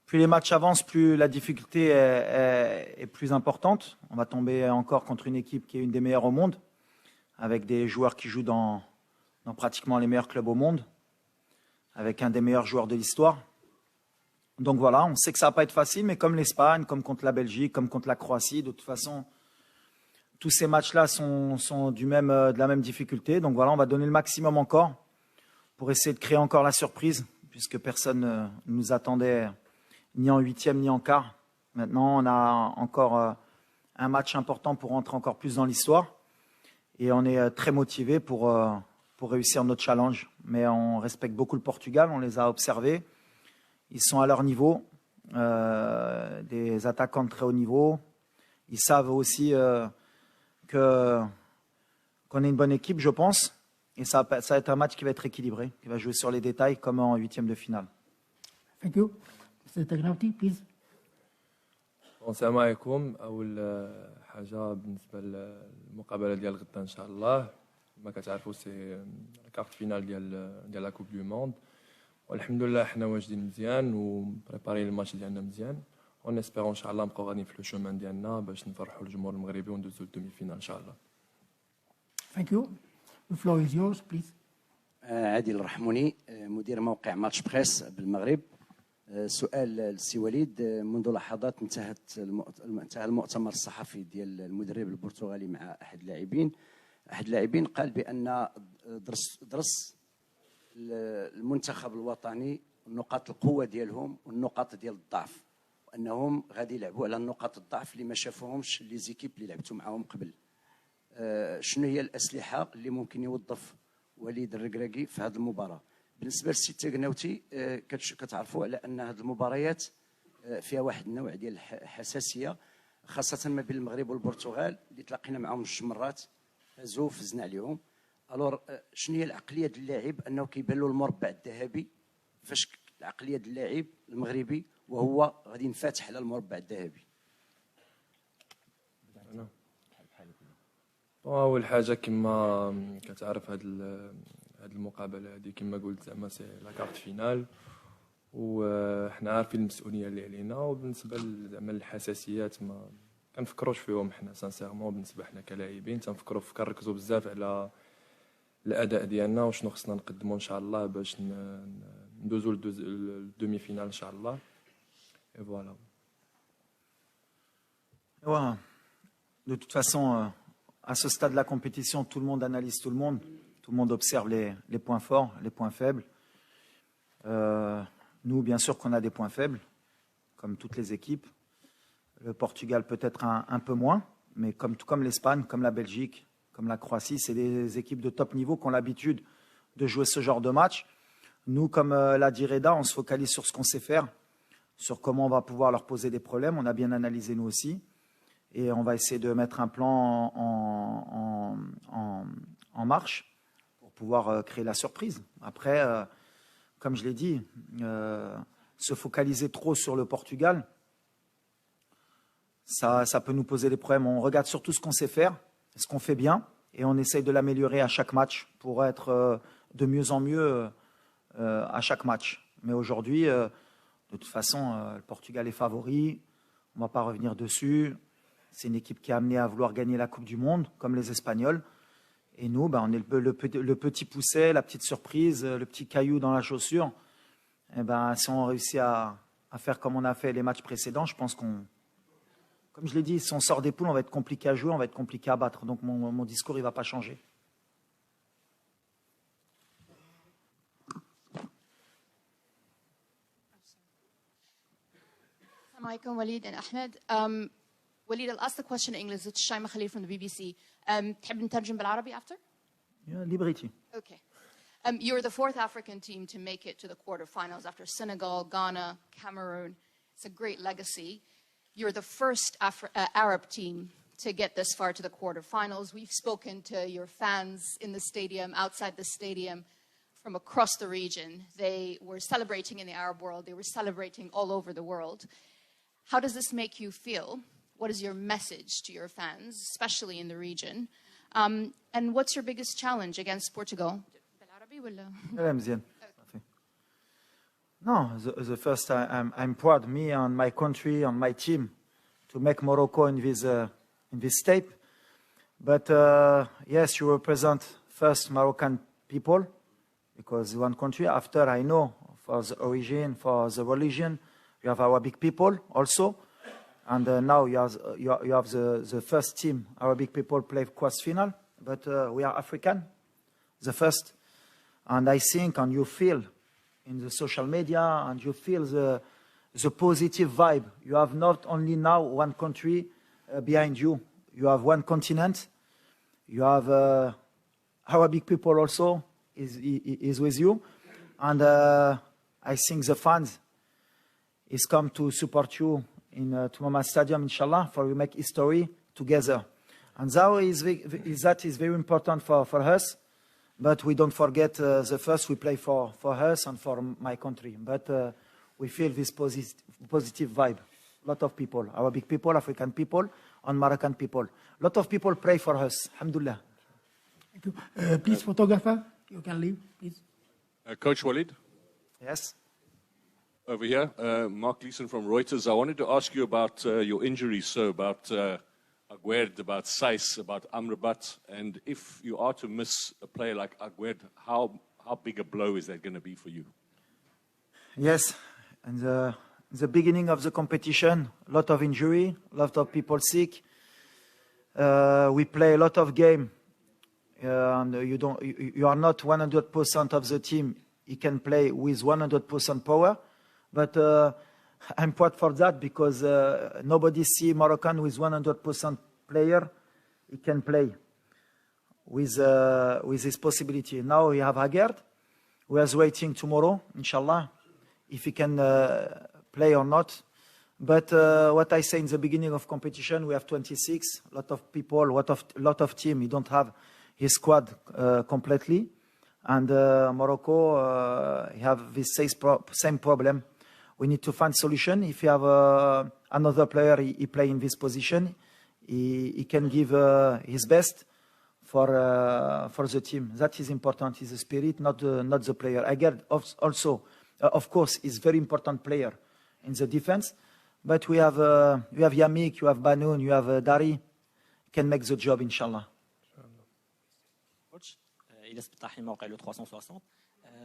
plus les matchs avancent, plus la difficulté est plus importante. On va tomber encore contre une équipe qui est une des meilleures au monde, avec des joueurs qui jouent dans pratiquement les meilleurs clubs au monde, avec un des meilleurs joueurs de l'histoire. Donc voilà, on sait que ça va pas être facile, mais comme l'Espagne, comme contre la Belgique, comme contre la Croatie, de toute façon, tous ces matchs-là sont de la même difficulté. Donc voilà, on va donner le maximum encore pour essayer de créer encore la surprise, puisque personne ne nous attendait ni en huitième ni en quart. Maintenant, on a encore un match important pour rentrer encore plus dans l'histoire. Et on est très motivé pour réussir notre challenge. Mais on respecte beaucoup le Portugal, on les a observés. Ils sont à leur niveau, des attaquants de très haut niveau. Ils savent aussi qu'on est une bonne équipe, je pense. Et ça va être un match qui va être équilibré, qui va jouer sur les détails comme en huitième de finale. Thank you. Mr. Tagnauti, please. السلام عليكم. اول حاجه بالنسبه للمقابله ديال غدا ان شاء الله ما كتعرفوا سي كارت فينال ديال لا كوب دو موند والحمد لله حنا واجدين مزيان وبريباري الماتش ديالنا مزيان اون اسبيرون ان شاء الله نبقاو غاديين في لو شومان ديالنا باش نفرحوا الجمهور المغربي وندوزو للدومي فينال ان شاء الله. Thank you. The floor is yours, please. عادل الرحموني مدير موقع ماتش بريس بالمغرب. سؤال للسي وليد. منذ لحظات انتهى المؤتمر الصحفي ديال المدرب البرتغالي مع احد اللاعبين قال بان درس المنتخب الوطني نقاط القوه ديالهم والنقاط ديال الضعف وانهم غادي يلعبوا على نقاط الضعف اللي ما شافوهمش لي زيكيب اللي لعبتوا معاهم قبل. شنو هي الاسلحه اللي ممكن يوظف وليد الركراكي في هذه المباراه؟ بالنسبه للسي تاغناوتي كتعرفوا على ان هذه المباريات فيها واحد النوع ديال الحساسيه خاصه ما بين المغرب والبرتغال اللي تلاقينا معهم جوج مرات فازوا فزنا عليهم. الور شنو هي العقليه ديال اللاعب انه كيبان له المربع الذهبي فاش العقليه ديال اللاعب المغربي وهو غادي ينفتح على المربع الذهبي؟ اول حاجه كما كتعرف هاد المقابله هذه كما قلت زعما سي لا كارت فينال وحنا عارفين المسؤوليه اللي علينا وبالنسبه زعما الحساسيات ما كنفكروش فيهم حنا سانسيرمون. بالنسبه حنا كلاعبين كنركزوا بزاف على الاداء ديالنا وشنو خصنا نقدموا ان شاء الله باش ندوزو للدومي فينال ان شاء الله. اي فوالا. De toute façon, à ce stade de la compétition, tout le monde analyse tout le monde. Tout le monde observe les points forts, les points faibles. Nous, bien sûr qu'on a des points faibles, comme toutes les équipes. Le Portugal peut-être un peu moins, mais comme l'Espagne, comme la Belgique, comme la Croatie, c'est des équipes de top niveau qui ont l'habitude de jouer ce genre de match. Nous, comme l'a dit Reda, on se focalise sur ce qu'on sait faire, sur comment on va pouvoir leur poser des problèmes. On a bien analysé nous aussi. Et on va essayer de mettre un plan en marche pour pouvoir créer la surprise. Après, comme je l'ai dit, se focaliser trop sur le Portugal, ça peut nous poser des problèmes. On regarde surtout ce qu'on sait faire, ce qu'on fait bien, et on essaye de l'améliorer à chaque match pour être de mieux en mieux à chaque match. Mais aujourd'hui, de toute façon, le Portugal est favori, on ne va pas revenir dessus. C'est une équipe qui est amenée à vouloir gagner la Coupe du Monde, comme les Espagnols. Et nous, on est le petit pousset, la petite surprise, le petit caillou dans la chaussure. Et si on réussit à faire comme on a fait les matchs précédents, je pense comme je l'ai dit, si on sort des poules, on va être compliqué à jouer, on va être compliqué à battre. Donc mon discours, il ne va pas changer. Assalamu alaikum, Walid and Ahmed. Walid, I'll ask the question in English. It's Shaima Khalil from the BBC. تحب نترجم بالعربي after? Yeah, liberty. Okay. You're the fourth African team to make it to the quarterfinals after Senegal, Ghana, Cameroon. It's a great legacy. You're the first Arab team to get this far to the quarterfinals. We've spoken to your fans in the stadium, outside the stadium, from across the region. They were celebrating in the Arab world. They were celebrating all over the world. How does this make you feel? What is your message to your fans, especially in the region? And what's your biggest challenge against Portugal? بالعربي ولا؟ لا مزيان. No, the first I'm proud, me and my country and my team, to make Morocco in this state. But yes, you represent first Moroccan people, because one country. After, I know, for the origin, for the religion, you have Arabic people also. And now you have the first team, Arabic people play quarter final. But we are African, the first. And I think, and you feel in the social media, and you feel the positive vibe. You have not only now one country behind you. You have one continent. You have Arabic people also is with you. And I think the fans is come to support you in Tumama Stadium, inshallah, for we make history together. And that is very important for us. But we don't forget the first we play for us and for my country. But we feel this positive vibe. A lot of people, Arabic people, African people, and Moroccan people. A lot of people pray for us. Alhamdulillah. Thank you. Please, photographer, you can leave, please. Coach Walid, Yes. over here. Mark Gleason from Reuters. I wanted to ask you about your injuries, so about Aguerd, about Saiss, about Amrabat, and if you are to miss a player like Aguerd, how big a blow is that going to be for you? Yes. And the beginning of the competition, a lot of injury, a lot of people sick. We play a lot of game, and you are not 100% of the team. You can play with 100% power, but I'm proud for that, because nobody see Moroccan with 100% player. He can play with this possibility. Now we have Aguerd. We are waiting tomorrow, inshallah, if he can play or not. But what I say in the beginning of competition, we have 26, a lot of people, a lot of team. He don't have his squad completely. And Morocco have this same problem. We need to find solution. If you have another player, he play in this position, he can give his best for the team. That is important. Is the spirit, not the player. Aguerd also, of course, is very important player in the defense. But we have Yamik, you have Banoun, you have Dari, can make the job, inshallah. كوتش الياس بطاحي موقع له 360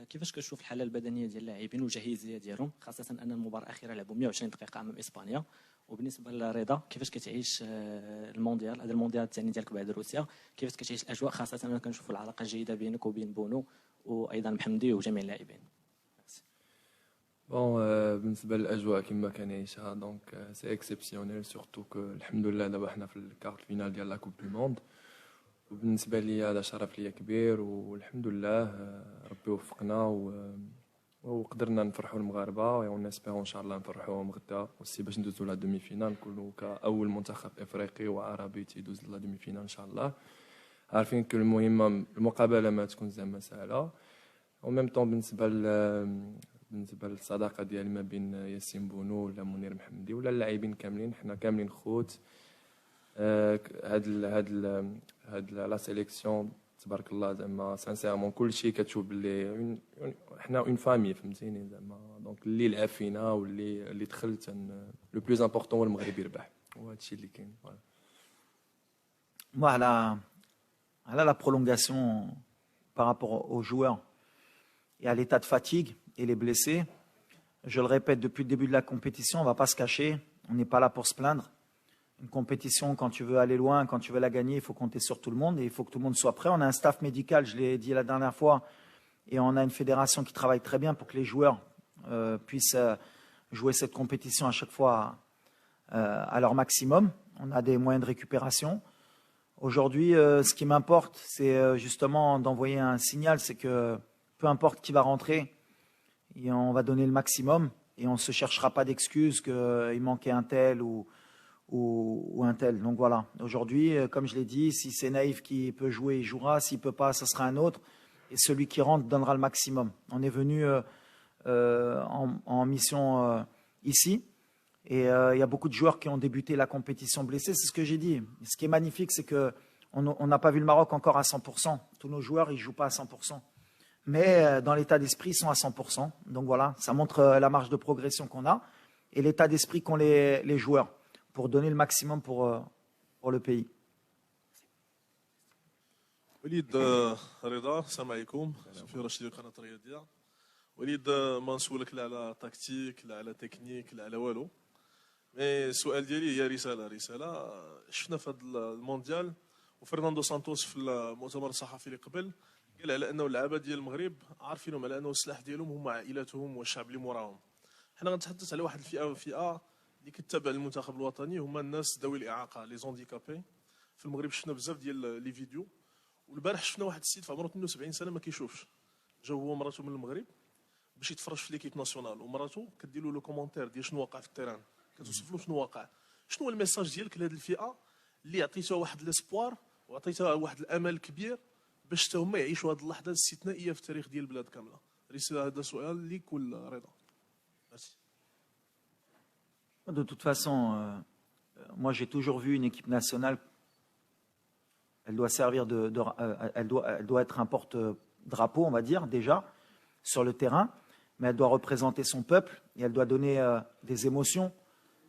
كيفاش كتشوف الحاله البدنيه ديال اللاعبين والجاهزيه ديالهم، خاصه ان المباراه الاخيره لعبوا 120 دقيقه امام اسبانيا؟ وبالنسبه لرضا، كيفاش كتعيش المونديال، هذا المونديال الثاني ديالك بعد روسيا، كيفاش كتعيش الاجواء، خاصه انا كنشوفوا العلاقه الجيده بينك وبين بونو وايضا محمدي وجميع اللاعبين؟ بالنسبه للاجواء كما كنعيشها دونك سي اكسبسيونيل، سورتو كو الحمد لله دابا حنا في الكارت فينال ديال لا كوب دو موند. وبالنسبه لي هذا شرف ليا كبير، والحمد لله ربي وفقنا وقدرنا نفرحوا المغاربه، ونسبيرو ان شاء الله نفرحوهم غدا وسي باش ندوزو لا دومي فينال، نكونوا كاول منتخب افريقي وعربي تيدوز لا دومي فينال ان شاء الله. عارفين كل المهم المقابله ما تكون زعما سهله، وميم طون بالنسبه للصداقه ديالي ما بين ياسين بونو ولا منير محمدي ولا اللاعبين كاملين، حنا كاملين خوت. هاد لا سيليكسيون تبارك الله زعما سانسيرمون كلشي كتشوف باللي حنا اون فامي، فهمتيني زعما. دونك اللي لعب فينا واللي دخلت لو بلوز امبورطون هو المغرب يربح، وهذا الشيء اللي كاين. Moi, à la prolongation par rapport aux joueurs et à l'état de fatigue et les blessés, je le répète depuis le début de la compétition, on ne va pas se cacher, on n'est pas là pour se plaindre. Une compétition, quand tu veux aller loin, quand tu veux la gagner, il faut compter sur tout le monde et il faut que tout le monde soit prêt. On a un staff médical, je l'ai dit la dernière fois, et on a une fédération qui travaille très bien pour que les joueurs puissent jouer cette compétition à chaque fois à leur maximum. On a des moyens de récupération. Aujourd'hui, ce qui m'importe, c'est justement d'envoyer un signal, c'est que peu importe qui va rentrer, et on va donner le maximum et on ne se cherchera pas d'excuses qu'il manquait un tel ou un tel. Donc voilà, aujourd'hui, comme je l'ai dit, si c'est Naïf qui peut jouer, il jouera. S'il ne peut pas, ce sera un autre. Et celui qui rentre donnera le maximum. On est venu en mission ici. Et il y a beaucoup de joueurs qui ont débuté la compétition blessés. C'est ce que j'ai dit. Ce qui est magnifique, c'est qu'on n'a pas vu le Maroc encore à 100%. Tous nos joueurs, ils ne jouent pas à 100%. Mais dans l'état d'esprit, ils sont à 100%. Donc voilà, ça montre la marge de progression qu'on a et l'état d'esprit qu'ont les joueurs pour donner le maximum pour le pays. وليد رضا السلام عليكم في رشيد قناه الرياضيه. وليد ما نسولك لا على تكتيك لا على تكنيك لا على والو، مي السؤال ديالي هي رساله شفنا في هذا المونديال وفرناندو سانتوس في المؤتمر الصحفي اللي قبل قال على انه اللعابه ديال المغرب عارفينهم على انه السلاح ديالهم هما عائلاتهم والشعب اللي موراهم. حنا غنتحدث على واحد الفئه اللي كتتابع المنتخب الوطني، هما الناس ذوي الاعاقه لي زونديكابي. في المغرب شفنا بزاف ديال لي فيديو، والبارح شفنا واحد السيد في عمره 72 سنه ما كيشوفش، جا هو ومراته من المغرب باش يتفرج في ليكيب ناسيونال، ومراته كدير له كومونتير ديال شنو واقع في التيران، كتوصف له شنو واقع. شنو هو الميساج ديالك لهذه الفئه اللي عطيتها واحد ليسبوار وعطيتها واحد الامل كبير باش حتى هما يعيشوا هذه اللحظه الاستثنائيه في التاريخ ديال البلاد كامله؟ رساله هذا سؤال ليك ولا رضا؟ ميرسي. De toute façon, moi j'ai toujours vu une équipe nationale, elle doit servir elle doit être un porte-drapeau, on va dire, déjà, sur le terrain, mais elle doit représenter son peuple et elle doit donner des émotions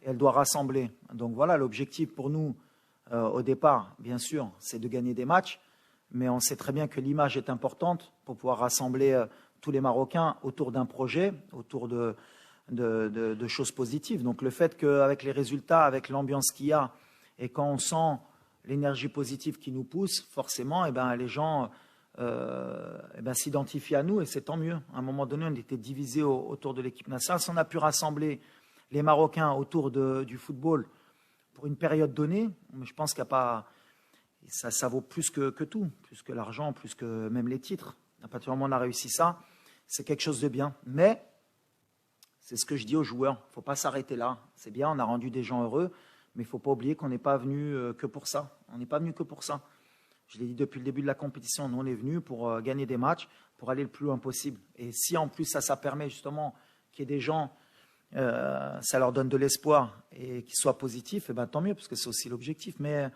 et elle doit rassembler. Donc voilà, l'objectif pour nous, au départ, bien sûr, c'est de gagner des matchs, mais on sait très bien que l'image est importante pour pouvoir rassembler tous les Marocains autour d'un projet, autour de choses positives. Donc le fait qu'avec les résultats, avec l'ambiance qu'il y a, et quand on sent l'énergie positive qui nous pousse, forcément, les gens s'identifient à nous et c'est tant mieux. À un moment donné, on était divisés autour de l'équipe nationale. Si on a pu rassembler les Marocains autour du football pour une période donnée, je pense qu'il n'y a pas... Ça vaut plus que tout, plus que l'argent, plus que même les titres. À partir du moment où on a réussi ça, c'est quelque chose de bien. Mais c'est ce que je dis aux joueurs, il ne faut pas s'arrêter là. C'est bien, on a rendu des gens heureux, mais il ne faut pas oublier qu'on n'est pas venu que pour ça. On n'est pas venu que pour ça. Je l'ai dit depuis le début de la compétition, nous on est venu pour gagner des matchs, pour aller le plus loin possible. Et si en plus ça permet justement qu'il y ait des gens, ça leur donne de l'espoir et qu'ils soient positifs, tant mieux, parce que c'est aussi l'objectif. Mais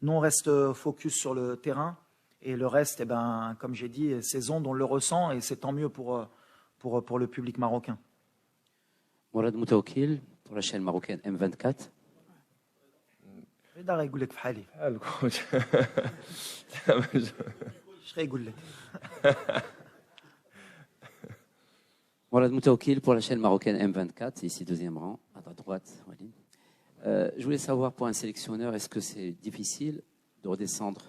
nous on reste focus sur le terrain et le reste, comme j'ai dit, ces ondes on le ressent et c'est tant mieux pour le public marocain. مراد متوكل pour la chaîne marocaine M24. هذا غيقول لك في حالي. بحال كوتش. اش غيقول لك؟ Morad Moutaoukil pour la chaîne marocaine M24, ici deuxième rang, à ta droite, Walid. Je voulais savoir pour un sélectionneur, est-ce que c'est difficile de redescendre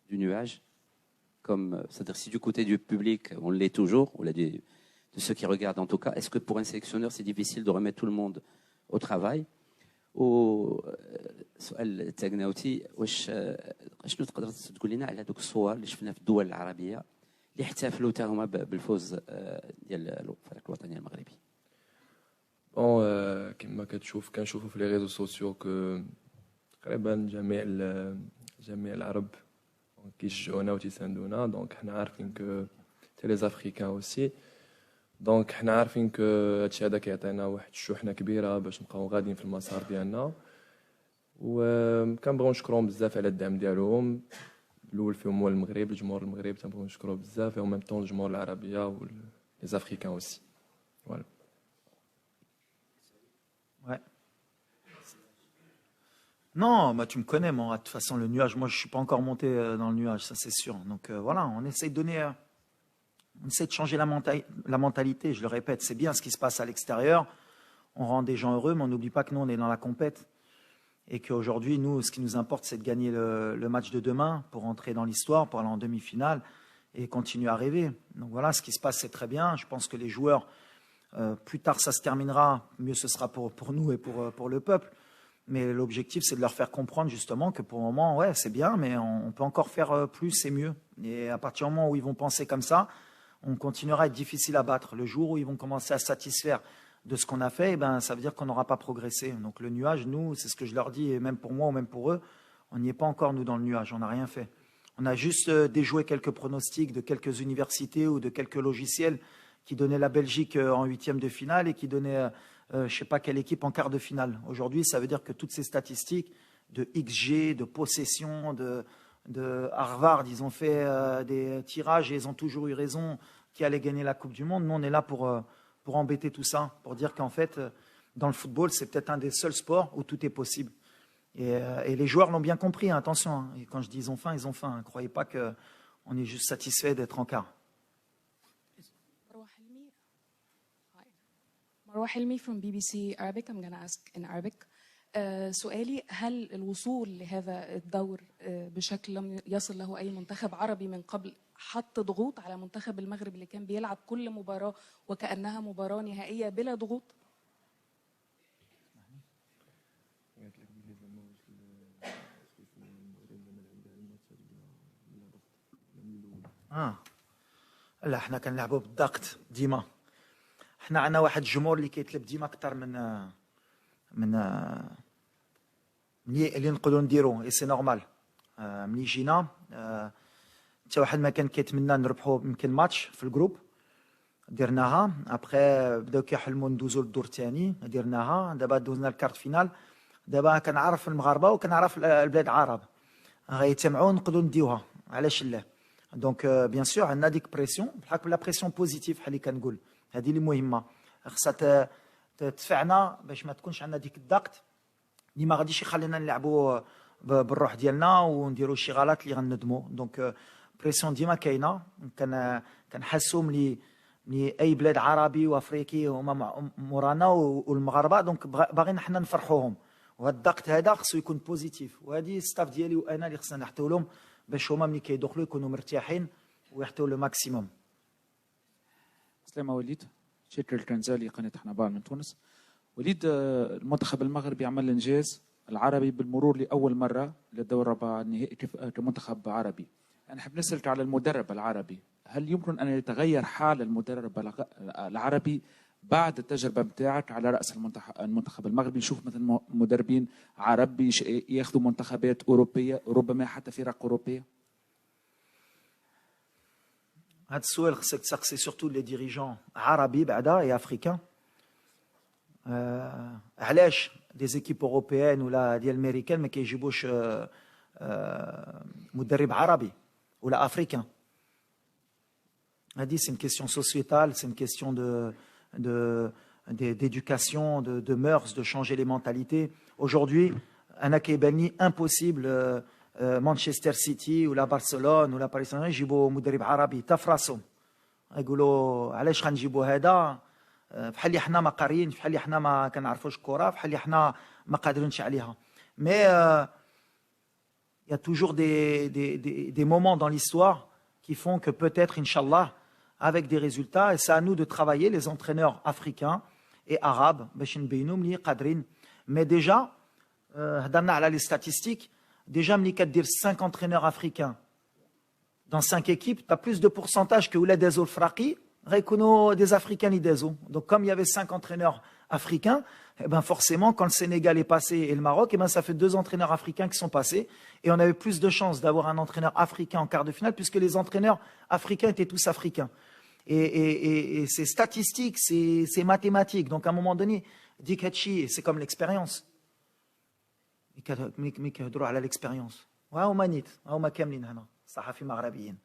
du nuage, c'est-à-dire si du côté du public on l'est toujours, ou de ceux qui regardent en tout cas, est-ce que pour un sélectionneur c'est difficile de remettre tout le monde au travail? وسؤال التاغناوتي شنو تقدر تقول لنا على دوك الصور اللي شفنا في الدول العربيه اللي احتفلوا حتى هما بالفوز ديال الفريق الوطني المغربي؟ بون كما كنشوفوا في لي ريزو سوسيو كو تقريبا جميع العرب كيشجعونا وتيساندونا، دونك حنا عارفين كو تي لي افريكان اوسي، دونك حنا عارفين كو هادشي هذا كيعطينا واحد الشحنه كبيره باش نبقاو غاديين في المسار ديالنا، وكنبغيو نشكرهم بزاف على الدعم ديالهم. الاول فيهم هو المغرب، الجمهور المغرب تنبغيو نشكروه بزاف، و ميم طون الجمهور العربيه و لي افريكان اوسي. فوالا. Ouais. Non, tu me connais, moi. De toute façon, le nuage, moi, je ne suis pas encore monté dans le nuage, ça c'est sûr. Donc voilà, on essaie de donner, on essaie de changer la mentalité. Je le répète, c'est bien ce qui se passe à l'extérieur. On rend des gens heureux, mais on n'oublie pas que nous, on est dans la compète. Et qu'aujourd'hui, nous, ce qui nous importe, c'est de gagner le match de demain pour entrer dans l'histoire, pour aller en demi-finale et continuer à rêver. Donc voilà, ce qui se passe, c'est très bien. Je pense que les joueurs, plus tard ça se terminera, mieux ce sera pour nous et pour le peuple. Mais l'objectif, c'est de leur faire comprendre justement que pour le moment, ouais, c'est bien, mais on peut encore faire plus et mieux. Et à partir du moment où ils vont penser comme ça, on continuera à être difficile à battre. Le jour où ils vont commencer à se satisfaire de ce qu'on a fait, ça veut dire qu'on n'aura pas progressé. Donc le nuage, nous, c'est ce que je leur dis, et même pour moi ou même pour eux, on n'y est pas encore, nous, dans le nuage. On n'a rien fait. On a juste déjoué quelques pronostics de quelques universités ou de quelques logiciels qui donnaient la Belgique en 8e de finale et qui donnaient, je ne sais pas quelle équipe en quart de finale. Aujourd'hui, ça veut dire que toutes ces statistiques de XG, de possession, de Harvard, ils ont fait des tirages et ils ont toujours eu raison qui allait gagner la Coupe du Monde. Nous, on est là pour embêter tout ça, pour dire qu'en fait, dans le football, c'est peut-être un des seuls sports où tout est possible. Et les joueurs l'ont bien compris, hein, attention. Hein. Et quand je dis ils ont faim, ils ont faim. Ne croyez pas qu'on est juste satisfait d'être en quart. مروة حلمي from BBC Arabic. I'm going to ask in Arabic. سؤالي هل الوصول لهذا الدور بشكل لم يصل له أي منتخب عربي من قبل حط ضغوط على منتخب المغرب اللي كان بيلعب كل مباراة وكأنها مباراة نهائية بلا ضغوط؟ لا احنا كنلعبوا بالضغط ديما. احنا عندنا واحد الجمهور اللي كيطلب ديما اكثر من اللي نقدروا نديروا اي سي نورمال. ملي جينا حتى واحد ما كان كيتمنى نربحوا يمكن ماتش في الجروب درناها. ابخي بداو كيحلموا ندوزوا للدور الثاني درناها. دابا دوزنا الكارت فينال. دابا كنعرف المغاربه وكنعرف البلاد العرب غيتجمعوا نقدروا نديوها علاش لا. دونك بيان سور عندنا ديك بريسيون بحال لا بريسيون بوزيتيف بحال اللي كنقول هذه اللي مهمه. خاصها تدفعنا باش ما تكونش عندنا ديك الضغط اللي ما غاديش يخلينا نلعبوا بالروح ديالنا ونديروا شي غلط اللي غندموا. دونك بريسيون ديما كاينه. كنحسوا ملي اي بلاد عربي وافريقي هما مورانا والمغاربه دونك باغيين حنا نفرحوهم. وهذا الضغط هذا خصو يكون بوزيتيف. وهذه ستاف ديالي وانا اللي خصنا نحطوا لهم باش هما ملي كيدخلوا يكونوا مرتاحين ويحطوا لو ماكسيموم. سلامة وليد، شكر الكنزالي قناة حنبال من تونس. وليد، المنتخب المغربي عمل انجاز العربي بالمرور لاول مره للدور الربع النهائي كمنتخب عربي. انا حاب نسالك على المدرب العربي، هل يمكن ان يتغير حال المدرب العربي بعد التجربه بتاعك على راس المنتخب المغربي؟ نشوف مثلا مدربين عرب ياخذوا منتخبات اوروبيه ربما حتى فرق اوروبيه. هذا السؤال خصك تسقسي سورتو لي ديريجون عربي بعدا اي افريكان. علاش دي زيكيب اوروبيان ولا ديال امريكان ما كيجيبوش مدرب عربي ولا افريكان؟ هذه سي une question sociétale, c'est une question d'éducation, de mœurs, de changer les mentalités. Aujourd'hui, انا كيبان لي امبوسيبل مانشستر سيتي ولا برشلونه ولا باريس سان يجيبوا مدرب عربي تا فراسهم. يقولوا علاش غنجيبوا هذا بحال اللي حنا ما قاريين، بحال اللي حنا ما كنعرفوش الكره، بحال اللي حنا ما قادرينش عليها. مي il y a toujours des moments dans l'histoire qui font que peut-être inchallah avec des résultats, et c'est à nous de travailler les entraîneurs africains et arabes باش نبينوا ملي قادرين. mais déjà هضرنا على les statistiques. Déjà, ملي كدير 5 entraîneurs africains dans 5 équipes, tu as plus de pourcentage que ولاد دازو الفراقي غيكونوا des africains اللي دازو. Donc comme il y avait 5 entraîneurs africains, eh ben forcément quand le Sénégal est passé et le Maroc, eh ben ça fait 2 entraîneurs africains qui sont passés et on avait plus de chances d'avoir un entraîneur africain en quart de finale puisque les entraîneurs africains étaient tous africains. Et c'est statistique, c'est mathématique. Donc à un moment donné, dik hatchi, c'est comme l'expérience. ملي كيهضروا على ليكسبيريونس وهما نيت هما كاملين هنا صحفي مغربيين.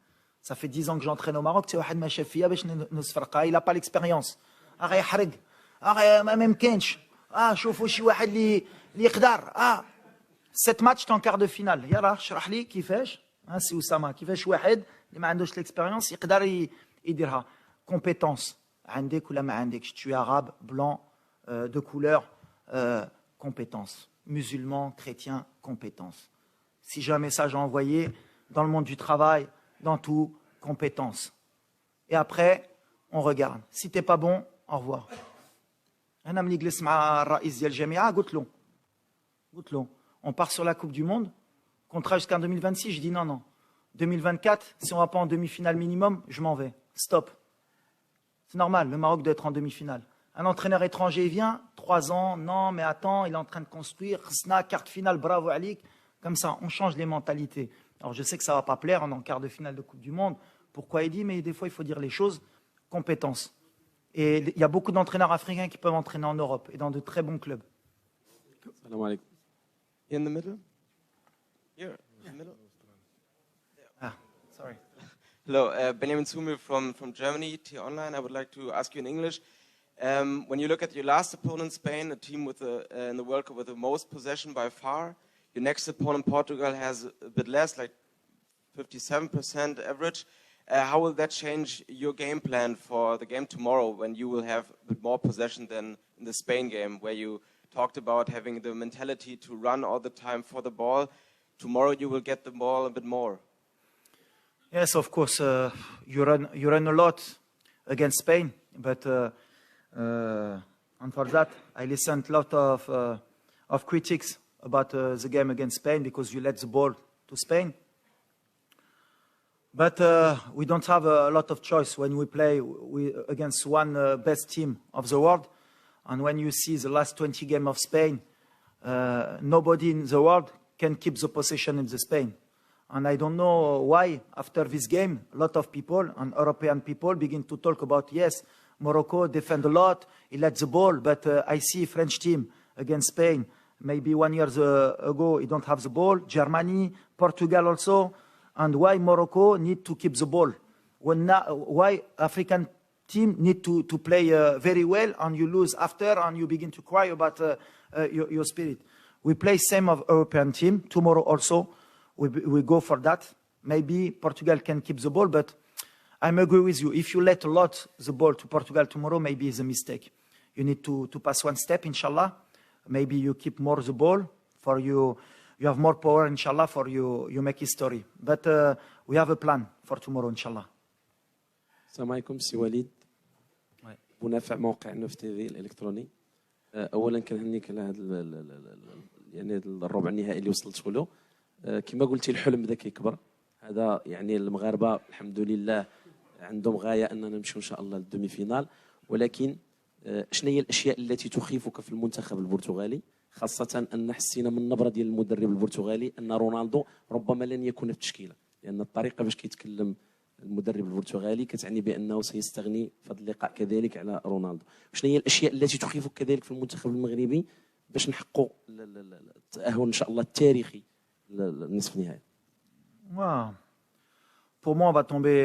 Ça fait 10 ans que j'entraîne au Maroc. حتى واحد ما شاف فيا باش نصفرقها. il a pas l'expérience. غيحرق ما يمكنش. شوفوا شي واحد اللي يقدر. 7 ماتش en quart de finale. يلا اشرح لي كيفاش. سي اسامه كيفاش واحد اللي ما عندوش l'expérience يقدر يديرها. compétence عندك ولا ما عندكش. tu es arabe, blanc, de couleur, compétence. Musulmans, chrétiens, compétences. Si j'ai un message à envoyer dans le monde du travail, dans tout, compétences. Et après, on regarde. Si t'es pas bon, au revoir. أنا ملي جلست مع الرئيس ديال الجامعة قلت له on part sur la Coupe du Monde, contrat jusqu'en 2026. Je dis non. 2024, si on va pas en demi-finale minimum, je m'en vais. Stop. C'est normal, le Maroc doit être en demi-finale. Un entraîneur étranger vient, 3 ans, non, mais attends, il est en train de construire, carte finale, bravo Alik. Comme ça, on change les mentalités. Alors je sais que ça ne va pas plaire, on est en quart de finale de Coupe du Monde. Pourquoi il dit, mais des fois il faut dire les choses, compétences. Et il y a beaucoup d'entraîneurs africains qui peuvent entraîner en Europe et dans de très bons clubs. Salam alaikum. In the middle? Here, in the middle. Sorry. Hello, Benjamin Zumel from Germany, T-Online. I would like to ask you in English. When you look at your last opponent, Spain, a team with in the World Cup with the most possession by far, your next opponent, Portugal, has a bit less, like 57% average. How will that change your game plan for the game tomorrow when you will have a bit more possession than in the Spain game, where you talked about having the mentality to run all the time for the ball? Tomorrow you will get the ball a bit more. Yes, of course, you run a lot against Spain, but and for that, I listened a lot of critics about the game against Spain because you let the ball to Spain. But we don't have a lot of choice when we play against one best team of the world. And when you see the last 20 games of Spain, nobody in the world can keep the possession in the Spain. And I don't know why, after this game, a lot of people, and European people, begin to talk about, yes, Morocco defend a lot, he let the ball, but I see French team against Spain, maybe 1 year ago, he don't have the ball, Germany, Portugal also, and why Morocco need to keep the ball? Why African team need to play very well, and you lose after, and you begin to cry about your spirit. We play same of European team, tomorrow also, we go for that. Maybe Portugal can keep the ball, but I agree with you. If you let a lot the ball to Portugal tomorrow, maybe it's a mistake. You need to pass one step, inshallah. Maybe you keep more the ball for you. You have more power, inshallah, for you make history. But we have a plan for tomorrow, inshallah. السلام عليكم سي وليد منافع موقع نوف تي في الالكتروني. اولا كنهنيك على هذا يعني الربع النهائي اللي وصلت له. كما قلتي الحلم بدا كيكبر. هذا يعني المغاربه الحمد لله عندهم غايه اننا نمشيو ان شاء الله للدومي فينال، ولكن شنو هي الاشياء التي تخيفك في المنتخب البرتغالي، خاصه ان حسينا من النبره ديال المدرب البرتغالي ان رونالدو ربما لن يكون في التشكيله، لان الطريقه باش كيتكلم المدرب البرتغالي كتعني بانه سيستغني في هذا اللقاء كذلك على رونالدو. شنو هي الاشياء التي تخيفك كذلك في المنتخب المغربي باش نحققوا التاهل ان شاء الله التاريخي للنصف النهائي؟ Wow. Pour moi, on va tomber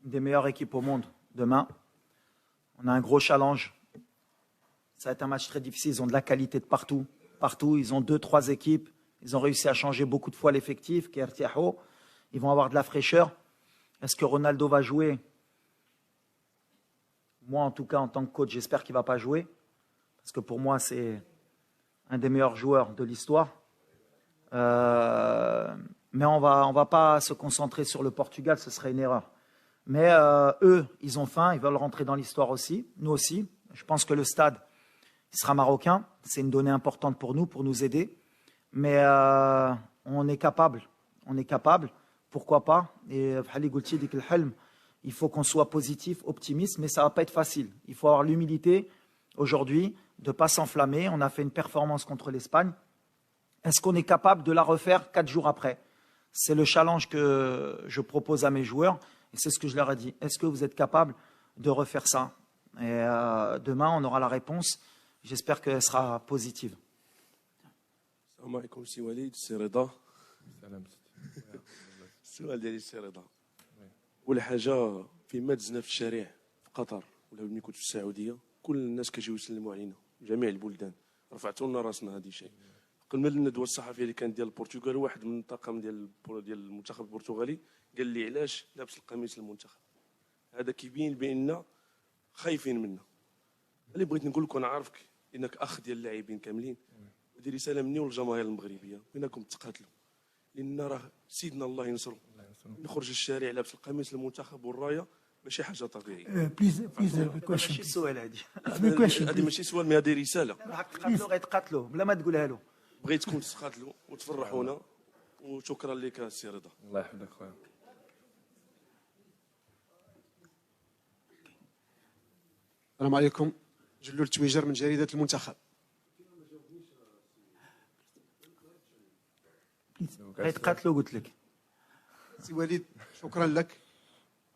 une des meilleures équipes au monde demain. On a un gros challenge. Ça va être un match très difficile. Ils ont de la qualité de partout. Partout, ils ont 2-3 équipes. Ils ont réussi à changer beaucoup de fois l'effectif. Ils vont avoir de la fraîcheur. Est-ce que Ronaldo va jouer? Moi, en tout cas, en tant que coach, j'espère qu'il ne va pas jouer. Parce que pour moi, c'est un des meilleurs joueurs de l'histoire. Mais on va pas se concentrer sur le Portugal, ce serait une erreur. Mais eux, ils ont faim, ils veulent rentrer dans l'histoire aussi, nous aussi. Je pense que le stade, il sera marocain. C'est une donnée importante pour nous aider. Mais on est capable. Pourquoi pas? Et il faut qu'on soit positif, optimiste, mais ça va pas être facile. Il faut avoir l'humilité aujourd'hui de pas s'enflammer. On a fait une performance contre l'Espagne. Est-ce qu'on est capable de la refaire 4 jours après? C'est le challenge que je propose à mes joueurs et c'est ce que je leur ai dit. Est-ce que vous êtes capable de refaire ça? Et demain, on aura la réponse. J'espère qu'elle sera positive. السلام عليكم سي وليد سي رضا. السؤال ديالي سي رضا. أول حاجة فيما دزنا في الشارع في قطر ولا ملي كنت في السعودية كل الناس كيجيو يسلموا علينا جميع البلدان رفعتوا لنا راسنا هذه شيء. قبل ما الندوه الصحفيه اللي كانت ديال البرتغال واحد من الطاقم ديال المنتخب البرتغالي قال لي علاش لابس القميص المنتخب. هذا كيبين بان خايفين منا. اللي بغيت نقول لك انا عارفك انك اخ ديال اللاعبين كاملين ودي رساله مني والجماهير المغربيه انكم تقاتلوا لان راه سيدنا الله ينصرو نخرج الشارع لابس القميص المنتخب والرايه ماشي حاجه طبيعيه. بليز ماشي سؤال هذه. هذه ماشي سؤال مي هذه رساله. تقاتلوا غيتقاتلوا بلا ما تقولها له. بغيتكم تقاتلوا وتفرحونا وشكرا لك السي رضا. الله يحفظك خويا. السلام عليكم. جلول تويجر من جريدة المنتخب. غيتقاتلوا قلت لك. سي وليد شكرا لك.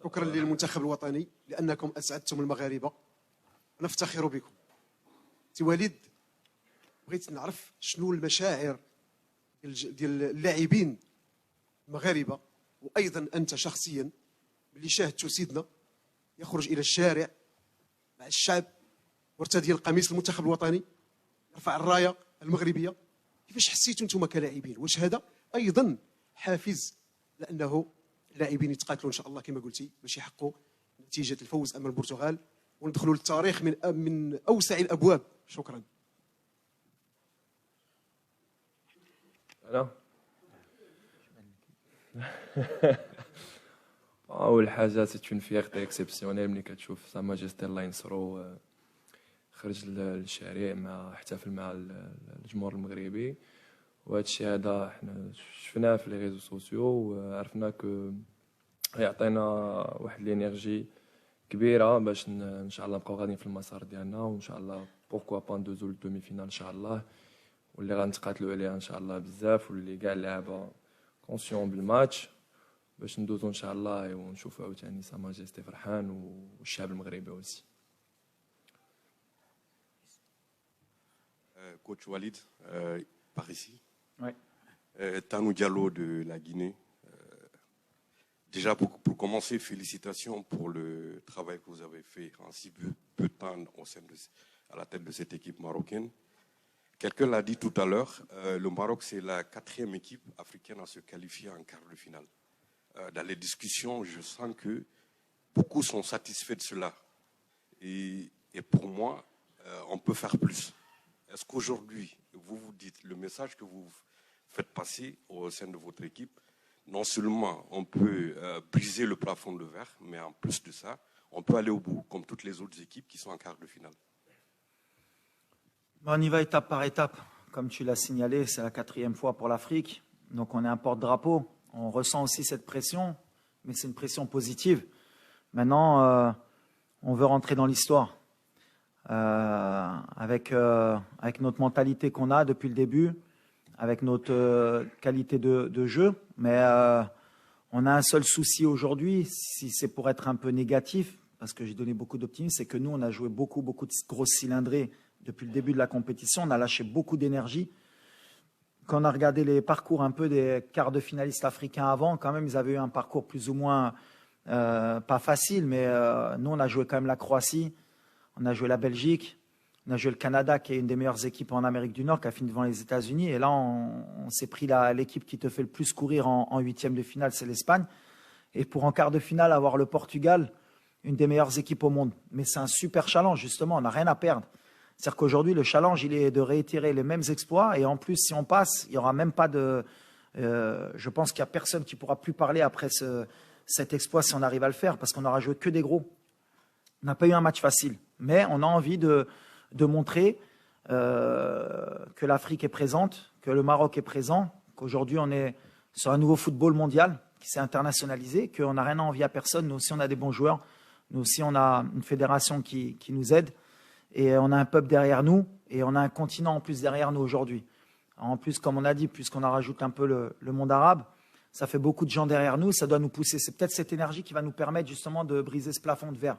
شكرا للمنتخب الوطني لأنكم أسعدتم المغاربة. نفتخر بكم. سي وليد بغيت نعرف شنو المشاعر ديال اللاعبين المغاربه وايضا انت شخصيا اللي شاهدت سيدنا يخرج الى الشارع مع الشعب وارتدي القميص المنتخب الوطني، يرفع الرايه المغربيه، كيفاش حسيتوا انتم كلاعبين؟ واش هذا ايضا حافز لانه اللاعبين يتقاتلوا ان شاء الله كما قلتي باش يحققوا نتيجه الفوز امام البرتغال وندخلوا للتاريخ من اوسع الابواب؟ شكرا. أنا أول حاجة سيت اون فيغتي اكسبسيونيل ملي كتشوف سا ماجيستي الله ينصرو خرج للشارع مع احتفل مع الجمهور المغربي، وهذا الشيء هذا حنا شفناه في لي ريزو سوسيو وعرفنا كو يعطينا واحد الانرجي كبيره باش ان شاء الله نبقاو غاديين في المسار ديالنا، وان شاء الله بوركوا با ندوزو للدومي فينال ان شاء الله، واللي غنتقاتلوا عليها ان شاء الله بزاف، واللي كاع اللعابه كونسيون بالماتش باش ندوزو ان شاء الله ونشوفوا عاوتاني سا ماجيستي فرحان والشعب المغربي aussi. Coach Walid, par ici. Ouais. Tanou Diallo de la Guinée. Déjà, pour commencer, félicitations pour le travail que vous avez fait en si peu de temps à la tête de cette équipe marocaine. Quelqu'un l'a dit tout à l'heure, le Maroc, c'est la 4e équipe africaine à se qualifier en quart de finale. Dans les discussions, je sens que beaucoup sont satisfaits de cela. Et pour moi, on peut faire plus. Est-ce qu'aujourd'hui, vous vous dites, le message que vous faites passer au sein de votre équipe, non seulement on peut briser le plafond de verre, mais en plus de ça, on peut aller au bout, comme toutes les autres équipes qui sont en quart de finale? On y va étape par étape. Comme tu l'as signalé, c'est la 4e fois pour l'Afrique. Donc on est un porte-drapeau. On ressent aussi cette pression, mais c'est une pression positive. Maintenant, on veut rentrer dans l'histoire. Avec notre mentalité qu'on a depuis le début, avec notre qualité de jeu. Mais on a un seul souci aujourd'hui, si c'est pour être un peu négatif, parce que j'ai donné beaucoup d'optimisme, c'est que nous, on a joué beaucoup de grosses cylindrées depuis le début de la compétition. On a lâché beaucoup d'énergie. Quand on a regardé les parcours un peu des quarts de finalistes africains avant, quand même, ils avaient eu un parcours plus ou moins pas facile, mais nous, on a joué quand même la Croatie, on a joué la Belgique, on a joué le Canada, qui est une des meilleures équipes en Amérique du Nord, qui a fini devant les États-Unis. Et là, on s'est pris l'équipe qui te fait le plus courir en 8e de finale, c'est l'Espagne. Et pour en quart de finale, avoir le Portugal, une des meilleures équipes au monde. Mais c'est un super challenge, justement, on n'a rien à perdre. C'est-à-dire qu'aujourd'hui, le challenge, il est de réitérer les mêmes exploits. Et en plus, si on passe, il n'y aura même pas de... je pense qu'il n'y a personne qui ne pourra plus parler après cet exploit si on arrive à le faire, parce qu'on n'aura joué que des gros. On n'a pas eu un match facile. Mais on a envie de montrer que l'Afrique est présente, que le Maroc est présent, qu'aujourd'hui, on est sur un nouveau football mondial qui s'est internationalisé, qu'on n'a rien à envier à personne. Nous aussi, on a des bons joueurs. Nous aussi, on a une fédération qui nous aide. Et on a un peuple derrière nous, et on a un continent en plus derrière nous aujourd'hui. En plus, comme on a dit, puisqu'on a rajouté un peu le monde arabe, ça fait beaucoup de gens derrière nous, ça doit nous pousser. C'est peut-être cette énergie qui va nous permettre justement de briser ce plafond de verre.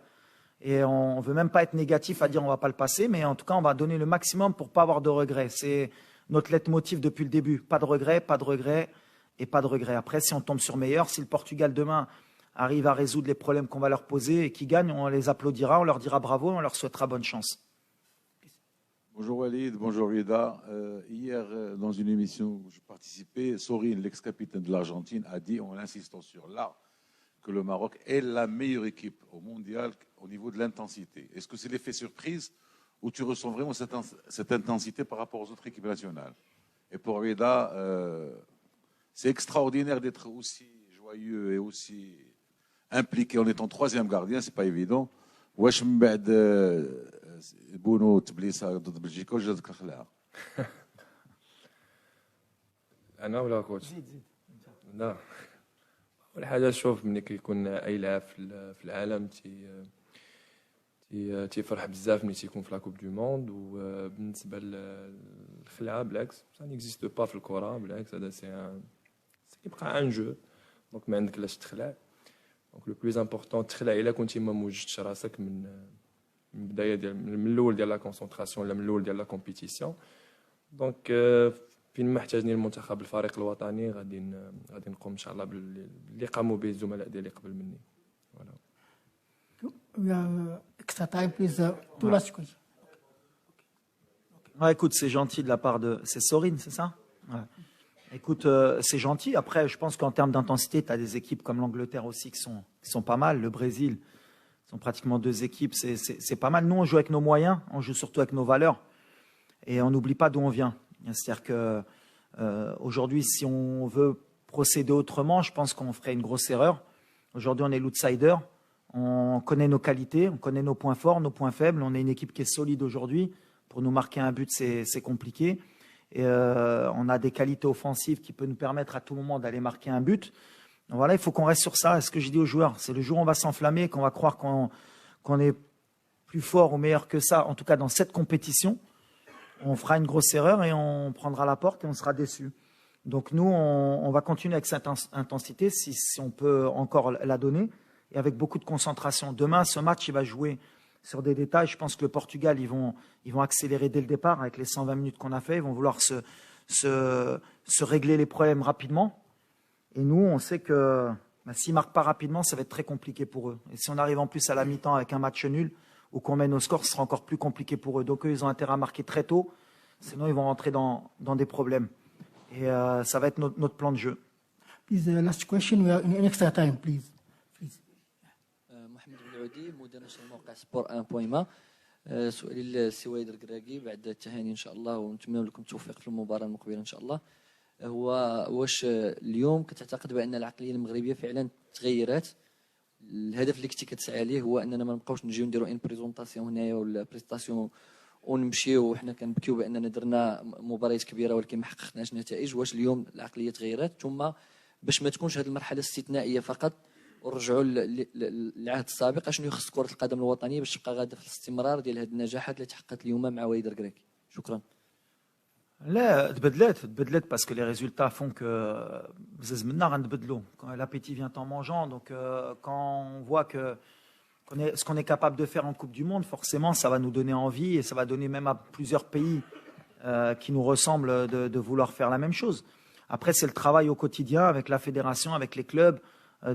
Et on ne veut même pas être négatif à dire on ne va pas le passer, mais en tout cas, on va donner le maximum pour ne pas avoir de regrets. C'est notre leitmotiv depuis le début. Pas de regrets, pas de regrets et pas de regrets. Après, si on tombe sur meilleur, si le Portugal demain arrive à résoudre les problèmes qu'on va leur poser et qu'ils gagnent, on les applaudira, on leur dira bravo, on leur souhaitera bonne chance. Bonjour Walid, bonjour Rida. Hier, dans une émission où je participais, Sorin, l'ex-capitaine de l'Argentine, a dit, en insistant sur là, que le Maroc est la meilleure équipe au mondial au niveau de l'intensité. Est-ce que c'est l'effet surprise ou tu ressens vraiment cette intensité par rapport aux autres équipes nationales? Et pour Rida, c'est extraordinaire d'être aussi joyeux et aussi impliqué en étant 3e gardien, c'est pas évident. واش من بعد بونو تبليسه ضد بلجيكا ولا جاتك الخلاعه؟ انا ولا كوتش؟ لا، اول حاجه شوف ملي كيكون اي لاعب في العالم تيفرح بزاف ملي تيكون في لا كوب دو موند. وبالنسبه للخلعه بالعكس سا نيكزيست با في الكره، بالعكس هذا سي كيبقى ان جو، دونك ما عندك لاش تخلع. دونك لو بلوز امبورطون تخلع الا كنتي ما موجدتش راسك من البدايه من الاول ديال لا كونسونطراسيون ولا من الاول ديال لا كومبيتيسيون. دونك فين ما احتاجني المنتخب الفريق الوطني غادي نقوم ان شاء الله باللي قاموا به الزملاء ديالي قبل مني. We have extra time, please. Two last questions. Ouais, écoute, c'est gentil de la part de... C'est Sorine, c'est ça? Ouais. Écoute, c'est gentil. Après, je pense qu'en termes d'intensité, tu as des équipes comme l'Angleterre aussi qui sont pas mal. Le Brésil, sont pratiquement 2 équipes. C'est pas mal. Nous, on joue avec nos moyens. On joue surtout avec nos valeurs. Et on n'oublie pas d'où on vient. C'est-à-dire que aujourd'hui, si on veut procéder autrement, je pense qu'on ferait une grosse erreur. Aujourd'hui, on est l'outsider. On connaît nos qualités, on connaît nos points forts, nos points faibles. On est une équipe qui est solide aujourd'hui. Pour nous marquer un but, c'est compliqué. Et on a des qualités offensives qui peuvent nous permettre à tout moment d'aller marquer un but. Donc voilà, il faut qu'on reste sur ça. Et ce que je dis aux joueurs, c'est le jour où on va s'enflammer, qu'on va croire qu'on est plus fort ou meilleur que ça, en tout cas dans cette compétition, on fera une grosse erreur et on prendra la porte et on sera déçu. Donc nous, on va continuer avec cette intensité, si on peut encore la donner, et avec beaucoup de concentration. Demain, ce match, il va jouer sur des détails. Je pense que le Portugal, ils vont accélérer dès le départ avec les 120 minutes qu'on a fait. Ils vont vouloir se régler les problèmes rapidement. Et nous, on sait que s'ils ne marquent pas rapidement, ça va être très compliqué pour eux. Et si on arrive en plus à la mi-temps avec un match nul ou qu'on mène au score, ce sera encore plus compliqué pour eux. Donc eux, ils ont intérêt à marquer très tôt. Sinon, ils vont rentrer dans des problèmes. Et ça va être notre plan de jeu. Please, last question. We are in extra time, please. محمد بن عودي مدير نشر موقع سبور 1.ما. سؤالي للسي وليد الكراكي بعد التهاني ان شاء الله ونتمنى لكم التوفيق في المباراه المقبله ان شاء الله. هو واش اليوم كتعتقد بان العقليه المغربيه فعلا تغيرت؟ الهدف اللي كنتي كتسعى ليه هو اننا ما نبقاوش نجيو نديروا ان بريزونطاسيون هنايا ولا بريستاسيون ونمشيو وحنا كنبكيو باننا درنا مباريات كبيره ولكن ما حققناش نتائج. واش اليوم العقليه تغيرت؟ ثم باش ما تكونش هذه المرحله استثنائيه فقط ورجعوا للعهد السابق، اشنو يخص كره القدم الوطنيه باش تبقى غاده في الاستمرار ديال هذه النجاحات اللي تحققت اليوم مع وليد الكراكي؟ شكرا. لا تبدلت parce que les résultats font que l'appétit vient en mangeant. Donc quand on voit ce qu'on est capable de faire en Coupe du Monde, forcément ça va nous donner envie et ça va donner même à plusieurs pays qui nous ressemblent de vouloir faire la même chose. Après, c'est le travail au quotidien avec la fédération, avec les clubs,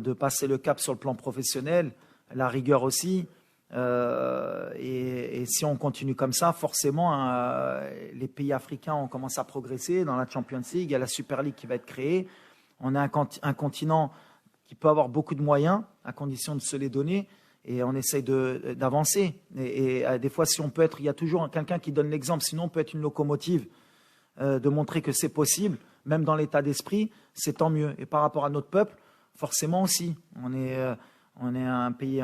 de passer le cap sur le plan professionnel, la rigueur aussi. Et si on continue comme ça, forcément, les pays africains ont commencé à progresser. Dans la Champions League, il y a la Super League qui va être créée. On a un continent qui peut avoir beaucoup de moyens, à condition de se les donner, et on essaye d'avancer. Et des fois, si on peut être, il y a toujours quelqu'un qui donne l'exemple, sinon on peut être une locomotive, de montrer que c'est possible, même dans l'état d'esprit, c'est tant mieux. Et par rapport à notre peuple, forcément aussi, on est un pays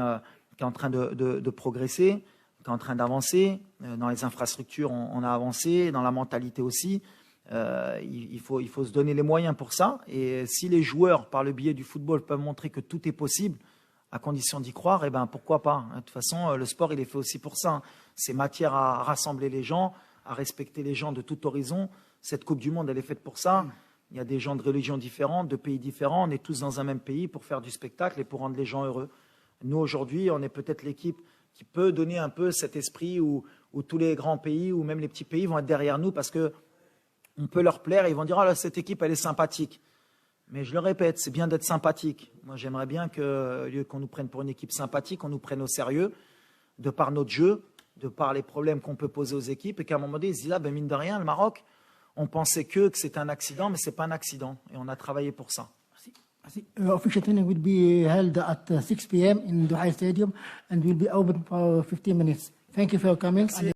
qui est en train de progresser, qui est en train d'avancer. Dans les infrastructures, on a avancé, dans la mentalité aussi. Il faut se donner les moyens pour ça. Et si les joueurs, par le biais du football, peuvent montrer que tout est possible, à condition d'y croire, eh ben, pourquoi pas. De toute façon, le sport, il est fait aussi pour ça. C'est matière à rassembler les gens, à respecter les gens de tout horizon. Cette Coupe du Monde, elle est faite pour ça. Il y a des gens de religions différentes, de pays différents. On est tous dans un même pays pour faire du spectacle et pour rendre les gens heureux. Nous, aujourd'hui, on est peut-être l'équipe qui peut donner un peu cet esprit où tous les grands pays ou même les petits pays vont être derrière nous parce qu'on peut leur plaire et ils vont dire « Ah, là, cette équipe, elle est sympathique ». Mais je le répète, c'est bien d'être sympathique. Moi, j'aimerais bien qu'au lieu qu'on nous prenne pour une équipe sympathique, on nous prenne au sérieux, de par notre jeu, de par les problèmes qu'on peut poser aux équipes, et qu'à un moment donné, ils se disent « Ah, ben mine de rien, le Maroc, on pensait que c'était un accident, mais ce n'est pas un accident. » Et on a travaillé pour ça. Official training will be held at 6 p.m. in Duhai Stadium and will be open for 15 minutes. Thank you for your comments.